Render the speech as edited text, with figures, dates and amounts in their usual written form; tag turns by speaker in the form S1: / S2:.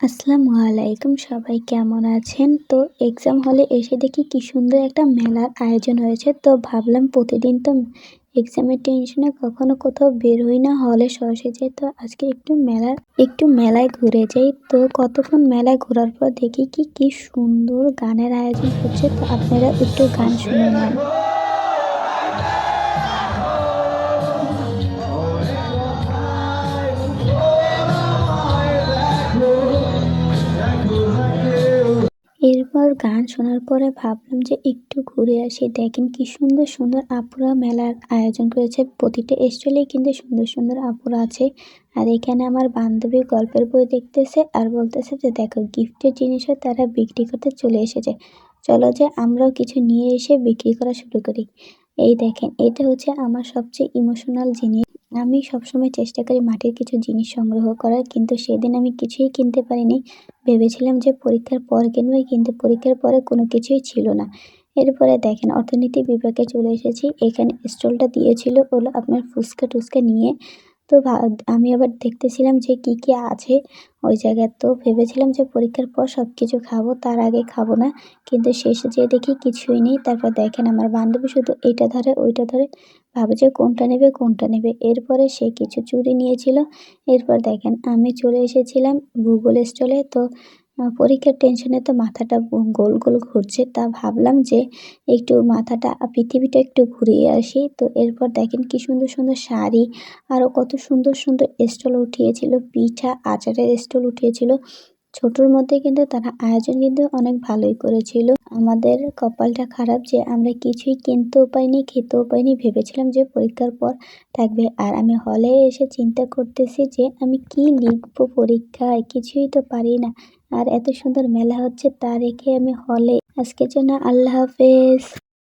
S1: আসসালামু আলাইকুম, সবাই কেমন আছেন? তো এক্সাম হলে এসে দেখি কি সুন্দর একটা মেলার আয়োজন হয়েছে। তো ভাবলাম প্রতিদিন তো এক্সামের টেনশনে কখনো কোথাও বের হই না, হলে সরাসরি যাই। তো আজকে একটু মেলায় ঘুরে যাই। তো কতক্ষণ মেলায় ঘোরার পর দেখি কি সুন্দর গানের আয়োজন হচ্ছে। তো আপনারা একটু গান শুনে নেন। এরপর গান শোনার পরে ভাবলাম যে একটু ঘুরে আসি। দেখেন কি সুন্দর সুন্দর আপুরা মেলার আয়োজন করেছে। প্রতিটা স্টলেই কিন্তু সুন্দর সুন্দর আপুরা আছে। আর এখানে আমার বান্ধবী গল্পের বই দেখতেছে আর বলতেছে যে দেখো গিফটের জিনিসও তারা বিক্রি করতে চলে এসেছে, চলো যে আমরাও কিছু নিয়ে এসে বিক্রি করা শুরু করি। এই দেখেন, এটা হচ্ছে আমার সবচেয়ে ইমোশনাল জিনিস। আমি সবসময় চেষ্টা করি মাটির কিছু জিনিস সংগ্রহ করার, কিন্তু সেদিন আমি কিছুই কিনতে পারিনি। ভেবেছিলাম যে পরীক্ষার পর কিনবো, কিন্তু পরীক্ষার পরে কোনো কিছুই ছিল না। এরপরে দেখেন অর্থনীতি বিভাগে চলে এসেছি। এখানে স্টলটা দিয়েছিল হলো আপনার ফুচকা-টুচকা নিয়ে। তো আমি আবার দেখতেছিলাম যে কি আছে ওই জায়গায়। তো ভেবেছিলাম যে পরীক্ষার পর সবকিছু খাবো, তার আগে খাবো না। কিন্তু শেষে যেয়ে দেখি কিছুই নেই। তারপর দেখেন আমার বান্ধবী শুধু এইটা ধরে ওইটা ধরে, ভাবে যে কোনটা নেবে। এরপরে সে কিছু চুড়ি নিয়েছিল। এরপর দেখেন আমি চলে এসেছিলাম ভূগোল স্টলে। তো পরীক্ষার টেনশনে তো মাথাটা গোল ঘুরছে। তা ভাবলাম যে একটু মাথাটা পৃথিবীটা একটু ঘুরিয়ে আসি। তো এরপর দেখেন কি সুন্দর সুন্দর শাড়ি, আরও কত সুন্দর সুন্দর স্টল উঠিয়েছিল। পিঠা, আচারের স্টল উঠিয়েছিল। ছোটর মধ্যে কিন্তু তারা আয়োজন কিন্তু অনেক ভালোই করেছিল। আমাদের কপালটা খারাপ যে আমরা কিছুই কিনতেও পাইনি, খেতেও পাইনি। ভেবেছিলাম যে পরীক্ষার পর থাকবে। আর আমি হলে এসে চিন্তা করতেছি যে আমি কি লিখবো পরীক্ষায়, কিছুই তো পারি না। আর এত সুন্দর মেলা হচ্ছে তা রেখে আমি হলে। আজকের জন্য আল্লাহ হাফেজ।